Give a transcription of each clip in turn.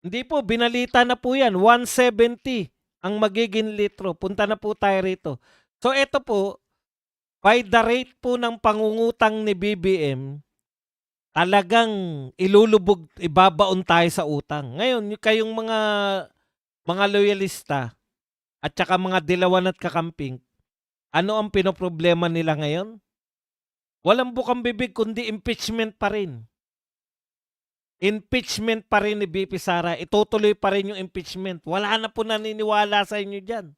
Hindi po, binalita na po yan. 170 ang magiging litro. Punta na po tayo rito. So ito po, by the rate po ng pangungutang ni BBM, talagang ilulubog, ibabaon tayo sa utang. Ngayon, kayong mga loyalista at saka mga dilawan at kakamping, ano ang pinoproblema nila ngayon? Walang bukang bibig kundi impeachment pa rin. Impeachment pa rin ni BP Sara. Itutuloy pa rin yung impeachment. Wala na po naniniwala sa inyo dyan.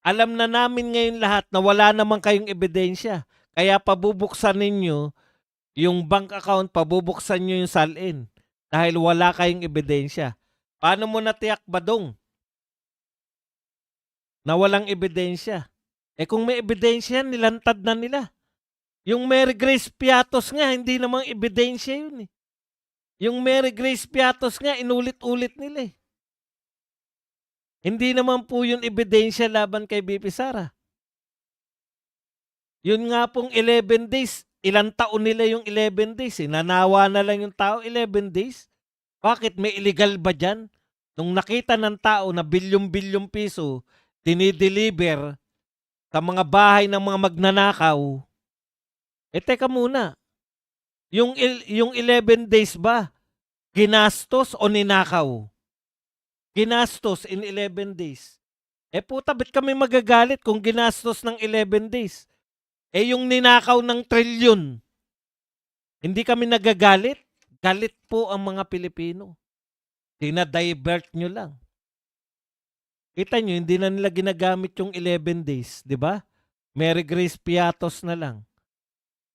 Alam na namin ngayon lahat na wala naman kayong ebidensya. Kaya pabubuksan ninyo yung bank account, pabubuksan nyo yung salin. Dahil wala kayong ebidensya. Paano mo natiyak, Badong, na walang ebidensya? Eh kung may ebidensya, nilantad na nila. Yung Mary Grace Piatos nga, hindi namang ebidensya yun eh. Yung Mary Grace Piatos nga, inulit-ulit nila eh. Hindi naman po yun ebidensya laban kay BP Sara. Yun nga pong 11 days, ilang taon nila yung 11 days eh. Nanawa na lang yung tao, 11 days. Bakit? May illegal ba dyan? Nung nakita ng tao na bilyong-bilyong piso, dinideliver sa mga bahay ng mga magnanakaw, teka muna, yung 11 days ba, ginastos o ninakaw? Ginastos in 11 days. Puta, ba't kami magagalit kung ginastos ng 11 days? Yung ninakaw ng trilyon, hindi kami nagagalit. Galit po ang mga Pilipino. Dinadivert nyo lang. Kita nyo, hindi na nila ginagamit yung 11 days, di ba? Mary Grace Piatos na lang.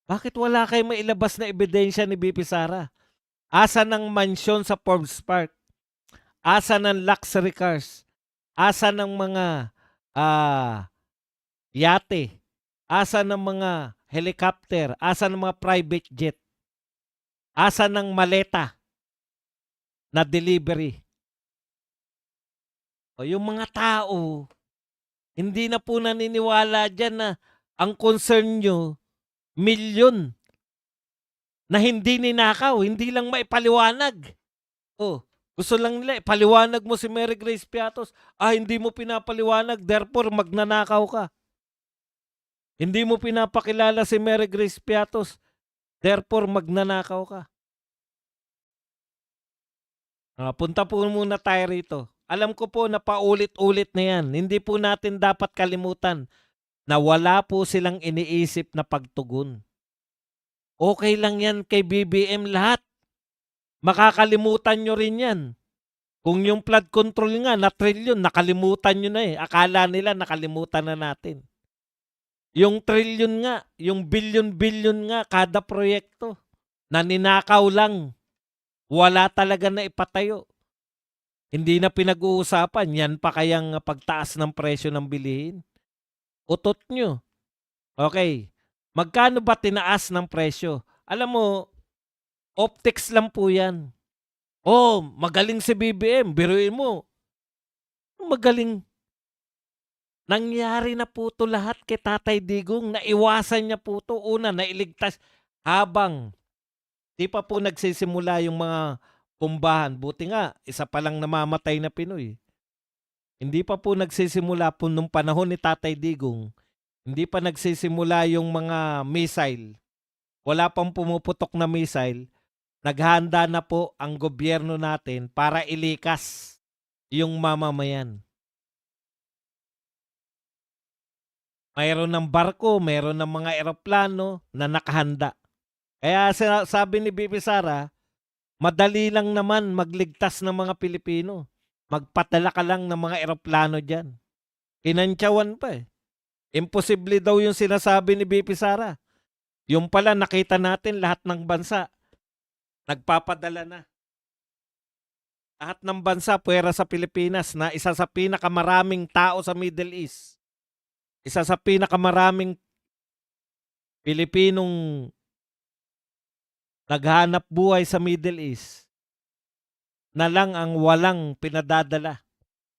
Bakit wala kayo mailabas na ebidensya ni BP Sara? Asa ng mansyon sa Forbes Park? Asa ng luxury cars? Asa ng mga yate? Asa ng mga helicopter? Asa ng mga private jet? Asa ng maleta na delivery? O yung mga tao, hindi na po naniniwala dyan na ang concern nyo, milyon na hindi ninakaw, hindi lang maipaliwanag. Gusto lang nila, ipaliwanag mo si Mary Grace Piatos. Hindi mo pinapaliwanag, therefore magnanakaw ka. Hindi mo pinapakilala si Mary Grace Piatos, therefore magnanakaw ka. Punta po muna tayo rito. Alam ko po na paulit-ulit na yan. Hindi po natin dapat kalimutan na wala po silang iniisip na pagtugon. Okay lang yan kay BBM lahat. Makakalimutan nyo rin yan. Kung yung flood control nga na trilyon, nakalimutan nyo na eh. Akala nila nakalimutan na natin. Yung trilyon nga, yung bilyon-bilyon nga kada proyekto na ninakaw lang. Wala talaga na ipatayo. Hindi na pinag-uusapan. Yan pa kayang pagtaas ng presyo ng bilihin. Utot nyo. Okay. Magkano ba tinaas ng presyo? Alam mo, optics lang po yan. Magaling si BBM. Biruin mo. Magaling. Nangyari na po to lahat kay Tatay Digong. Naiwasan niya po to. Una, nailigtas. Habang di pa po nagsisimula yung mga pumbahan. Buti nga, isa pa lang namamatay na Pinoy. Hindi pa po nagsisimula po nung panahon ni Tatay Digong. Hindi pa nagsisimula yung mga missile. Wala pang pumuputok na missile. Naghahanda na po ang gobyerno natin para ilikas yung mamamayan. Mayroon ng barko, mayroon ng mga eroplano na nakahanda. Kaya sabi ni BP Sara, madali lang naman magligtas ng mga Pilipino. Magpadala ka lang ng mga eroplano dyan. Kinantsawan pa eh. Imposible daw yung sinasabi ni BP Sara. Yung pala nakita natin lahat ng bansa nagpapadala na. Lahat ng bansa puwera sa Pilipinas na isa sa pinakamaraming tao sa Middle East. Isa sa pinakamaraming Pilipinong naghahanap buhay sa Middle East na lang ang walang pinadadala.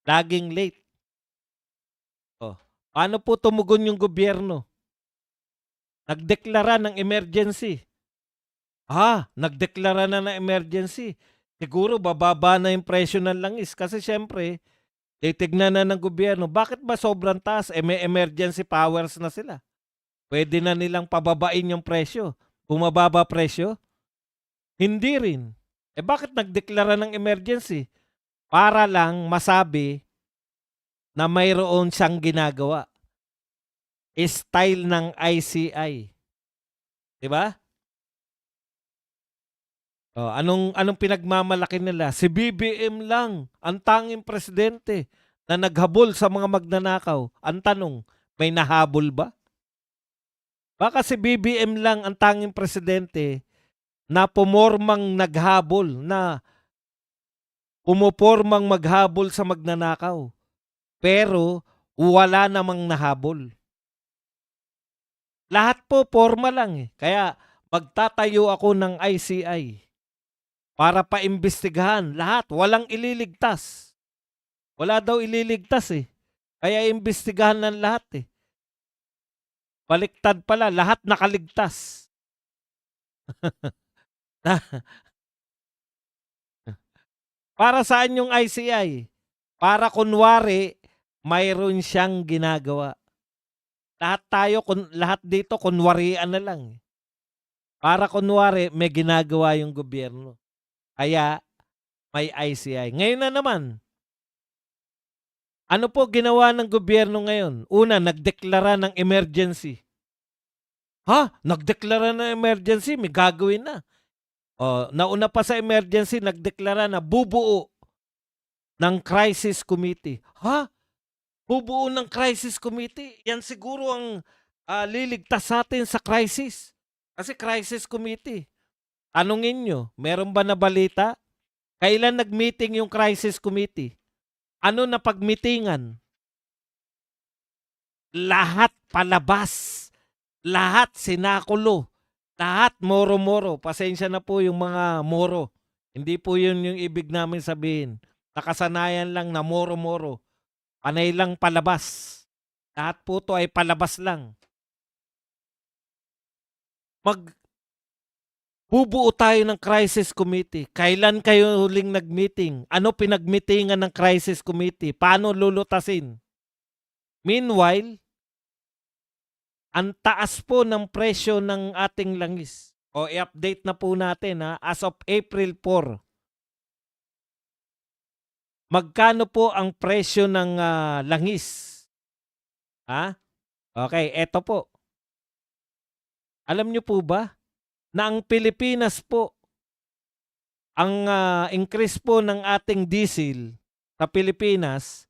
Laging late. Paano po tumugon yung gobyerno? Nagdeklara ng emergency. Nagdeklara na ng emergency. siguro bababa na yung presyo ng langis kasi siyempre titignan na ng gobyerno, bakit ba sobrang taas? Eh, may emergency powers na sila. Pwede na nilang pababain yung presyo. Bumababa presyo? Hindi rin. Eh bakit nagdeklara ng emergency? Para lang masabi na mayroon siyang ginagawa. Style ng ICI. 'Di ba? Oh, anong pinagmamalaki nila? Si BBM lang ang tanging presidente na naghabol sa mga magnanakaw. Ang tanong, may nahabol ba? Baka si BBM lang ang tanging presidente na pumormang naghabol, na pumupormang maghabol sa magnanakaw. Pero wala namang nahabol. Lahat po porma lang eh. Kaya magtatayo ako ng ICI para paimbestigahan lahat. Walang ililigtas. Wala daw ililigtas eh. Kaya imbestigahan ng lahat eh. Baliktad pala, lahat nakaligtas. Para saan yung ICI? Para kunwari, mayroon siyang ginagawa. Lahat dito kunwarian na lang. Para kunwari, may ginagawa yung gobyerno. Kaya, may ICI. Ngayon na naman, ano po ginawa ng gobyerno ngayon? Una, nagdeklara ng emergency. Ha? Nagdeklara ng emergency? May gagawin na. O, nauna pa sa emergency, nagdeklara na bubuo ng crisis committee. Ha? Bubuo ng crisis committee? Yan siguro ang liligtas sa atin sa crisis. Kasi crisis committee. Tanungin nyo, meron ba na balita? Kailan nag-meeting yung crisis committee? Ano na pagmitingan? Lahat palabas. Lahat sinakulo. Lahat moro-moro. Pasensya na po yung mga moro. Hindi po yun yung ibig namin sabihin. Nakasanayan lang na moro-moro. Panay lang palabas. Lahat po to ay palabas lang. Bubuo tayo ng crisis committee. Kailan kayo huling nag-meeting? Ano pinag-meetingan ng crisis committee? Paano lulutasin? Meanwhile, ang taas po ng presyo ng ating langis. O i-update na po natin ha, as of April 4. Magkano po ang presyo ng langis? Ha? Okay, eto po. Alam nyo po ba na ang Pilipinas po, ang increase po ng ating diesel sa Pilipinas,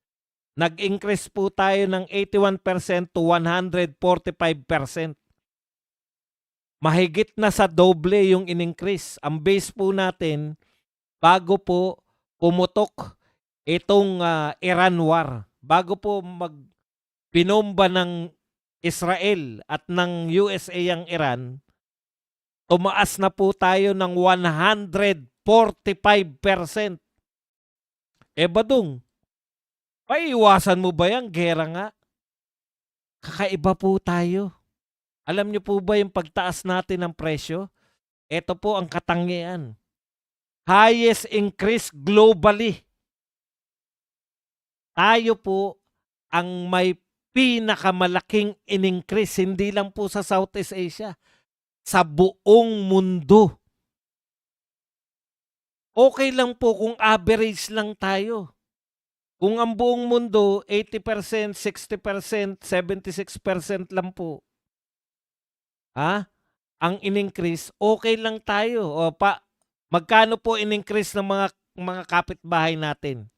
nag-increase po tayo ng 81% to 145%. Mahigit na sa doble yung in-increase. Ang base po natin, bago po pumutok itong Iran war, bago po binomba ng Israel at ng USA ang Iran, tumaas na po tayo ng 145%. Badung, maiiwasan mo ba yan? Gera nga. Kakaiba po tayo. Alam niyo po ba yung pagtaas natin ng presyo? Ito po ang katangian. Highest increase globally. Tayo po ang may pinakamalaking in-increase, hindi lang po sa Southeast Asia, sa buong mundo. Okay lang po kung average lang tayo. Kung ang buong mundo, 80%, 60%, 76% lang po. Ang in-increase, okay lang tayo. Magkano po in-increase ng mga kapitbahay natin?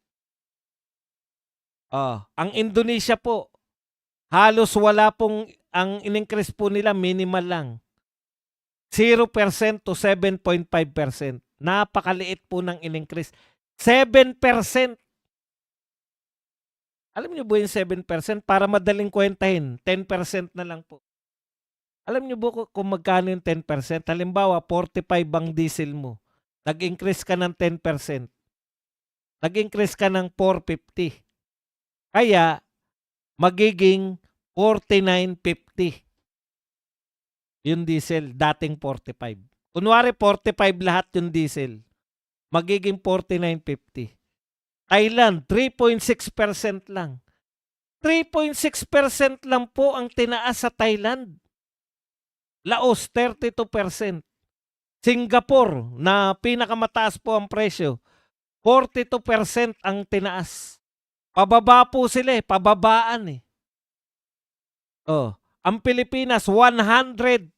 Ang Indonesia po, halos wala pong, ang in-increase po nila minimal lang. 0% to 7.5%. Napakaliit po ng in-increase. 7%. Alam niyo po yung 7%? Para madaling kwentahin, 10% na lang po. Alam niyo po kung magkano yung 10%? Halimbawa, 45 ang diesel mo. Nag-increase ka ng 10%. Nag-increase ka ng 450. Kaya, magiging 49.50. Yung diesel, dating 45. Kunwari 45 lahat yung diesel. magiging 49.50. Thailand, 3.6% lang. 3.6% lang po ang tinaas sa Thailand. Laos, 32%. Singapore, na pinakamataas po ang presyo, 42% ang tinaas. Pababa po sila eh, pababaan eh. Oh, ang Pilipinas 145%.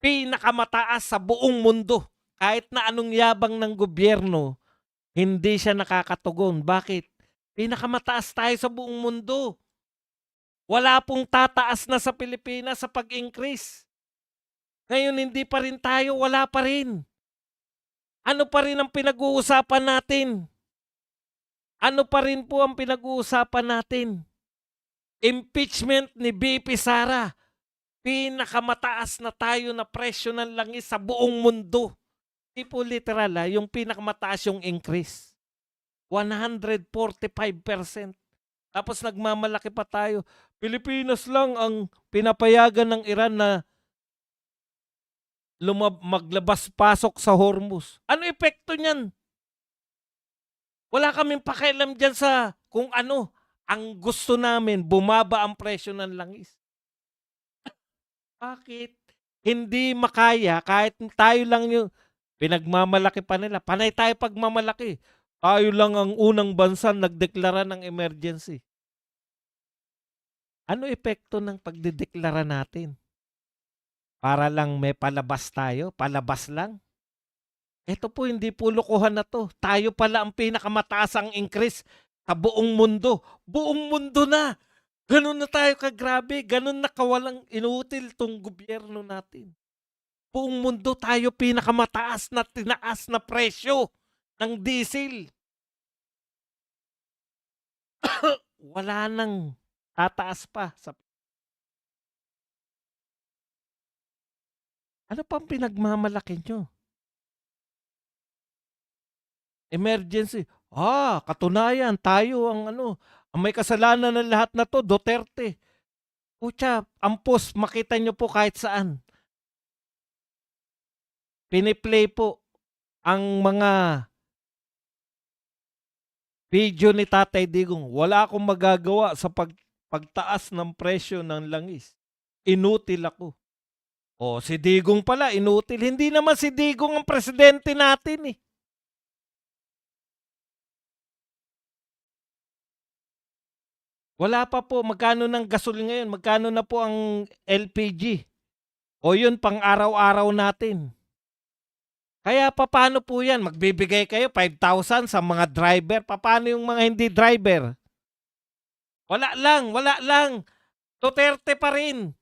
Pinakamataas sa buong mundo. Kahit na anong yabang ng gobyerno, hindi siya nakakatugon. Bakit? Pinakamataas tayo sa buong mundo. Wala pong tataas na sa Pilipinas sa pag-increase. Ngayon hindi pa rin tayo, wala pa rin. Ano pa rin ang pinag-uusapan natin? Ano pa rin po ang pinag-uusapan natin? Impeachment ni BP Sara. Pinakamataas na tayo na presyo ng langis sa buong mundo. Hindi po literal yung pinakamataas yung increase. 145%. Tapos nagmamalaki pa tayo. Pilipinas lang ang pinapayagan ng Iran na maglabas-pasok sa Hormuz. Ano epekto niyan? Wala kaming pakialam dyan sa kung ano. Ang gusto namin, bumaba ang presyo ng langis. Bakit? Hindi makaya kahit tayo lang yung pinagmamalaki pa nila. Panay tayo pagmamalaki. Tayo lang ang unang bansa nagdeklara ng emergency. Ano epekto ng pagdedeklara natin? Para lang may palabas tayo? Palabas lang? Ito po, hindi po lokohan na to. Tayo pala ang pinakamataas ang increase sa buong mundo. Buong mundo na! Ganun na tayo kagrabe, ganun na kawalang inutil tong gobyerno natin. Buong mundo tayo pinakamataas na tinaas na presyo ng diesel. Wala nang tataas pa. Ano pang pinagmamalaki nyo? Emergency. Katunayan, tayo ang ang may kasalanan ng lahat na to, Duterte. Pucha, ampos, makita nyo po kahit saan. Piniplay po ang mga video ni Tatay Digong. Wala akong magagawa sa pagtaas ng presyo ng langis. Inutil ako. Si Digong pala, inutil. Hindi naman si Digong ang presidente natin eh. Wala pa po. Magkano ng gasol ngayon? Magkano na po ang LPG? O yun, pang araw-araw natin. Kaya paano po yan? Magbibigay kayo 5,000 sa mga driver. Paano yung mga hindi driver? Wala lang. Duterte pa rin.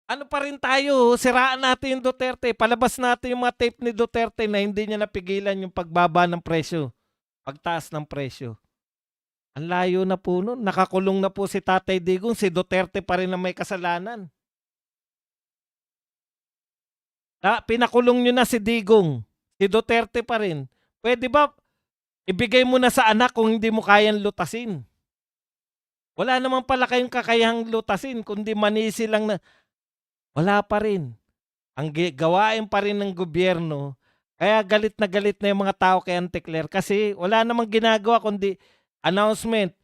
Ano pa rin tayo? Siraan natin yung Duterte. Palabas natin yung mga tape ni Duterte na hindi niya napigilan yung pagbaba ng presyo. Pagtaas ng presyo. Ang layo na po nun. Nakakulong na po si Tatay Digong. Si Duterte pa rin na may kasalanan. Pinakulong nyo na si Digong. Si Duterte pa rin. Pwede ba ibigay mo na sa anak kung hindi mo kayang lutasin? Wala naman pala kayong kakayahang lutasin, kundi manisi lang na. Wala pa rin. Ang gawain pa rin ng gobyerno. Kaya galit na yung mga tao kay Auntie Claire kasi wala namang ginagawa kundi announcement.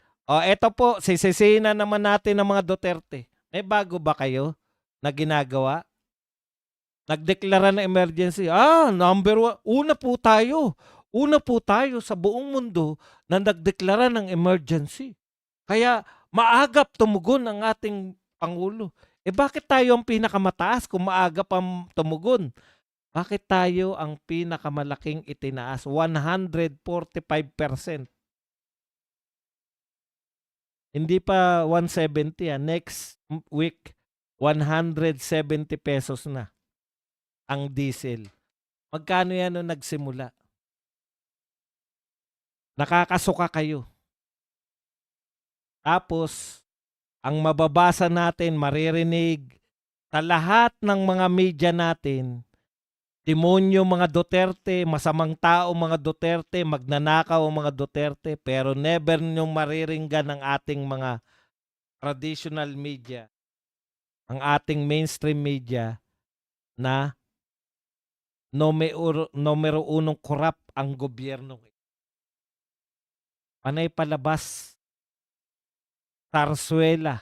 Eto po, sisisihin na naman natin ng mga Duterte. May bago ba kayo na ginagawa? Nagdeklara ng emergency. Number 1. Una po tayo sa buong mundo na nagdeklara ng emergency. Kaya maagap tumugon ang ating Pangulo. Bakit tayo ang pinakamataas kung maagap ang tumugon? Bakit tayo ang pinakamalaking itinaas? 145%. Hindi pa 170. Next week, 170 pesos na ang diesel. Magkano yan nung nagsimula? Nakakasuka kayo. Tapos, ang mababasa natin, maririnig sa lahat ng mga media natin, demonyo mga Duterte, masamang tao mga Duterte, magnanakaw mga Duterte, pero never niyong mariringgan ng ating mga traditional media, ang ating mainstream media na numero unong korap ang gobyerno. Panay palabas, sarsuela,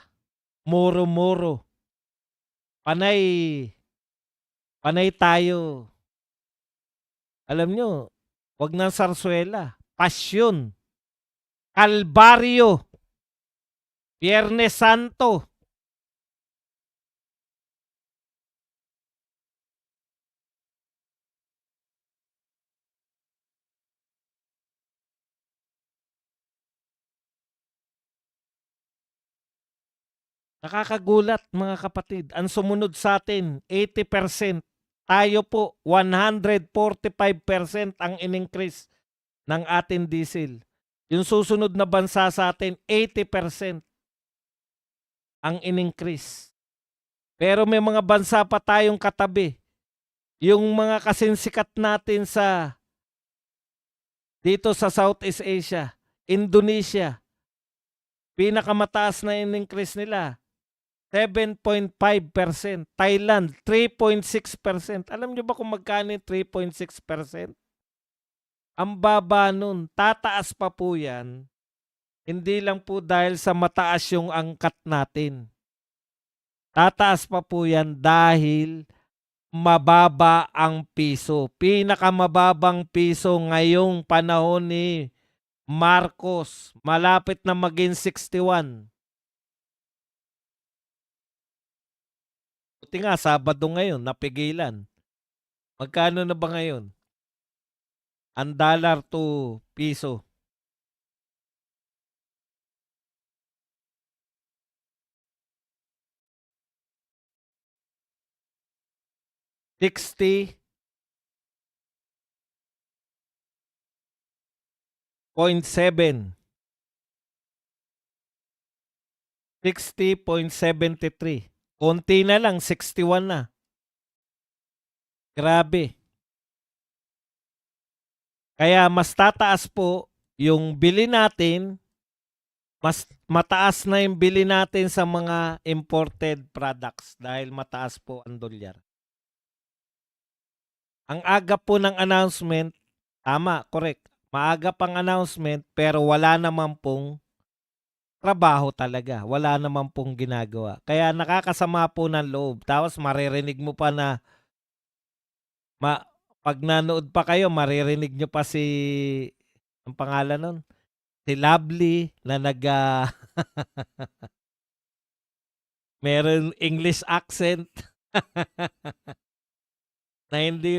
moro-moro, panay panay tayo. Alam nyo, wag ng sarsuela, pasyon, kalbaryo, Biyernes Santo. Nakakagulat mga kapatid. Ang sumunod sa atin, 80%. Tayo po, 145% ang in-increase ng ating diesel. Yung susunod na bansa sa atin, 80% ang in-increase. Pero may mga bansa pa tayong katabi. Yung mga kasinsikat natin dito sa Southeast Asia, Indonesia, pinakamataas na in-increase nila, 7.5%. Thailand, 3.6%. Alam nyo ba kung magkano 3.6%? Ang baba nun. Tataas pa po yan. Hindi lang po dahil sa mataas yung angkat natin. Tataas pa po yan dahil mababa ang piso. Pinakamababang piso ngayong panahon ni Marcos. Malapit na maging 61. Buti nga, Sabado ngayon, napigilan. Magkano na ba ngayon? Ang dollar to piso. $60.7. 60.73. Konti na lang, 61 na. Grabe. Kaya mas tataas po yung bili natin, mas mataas na yung bili natin sa mga imported products dahil mataas po ang dolyar. Ang aga po ng announcement, tama, correct. Maaga pang announcement pero wala naman pong trabaho talaga. Wala naman pong ginagawa. Kaya nakakasama po ng loob. Tapos maririnig mo pa na pag nanood pa kayo, maririnig nyo pa ang pangalan nun? Si Lovely na meron English accent na hindi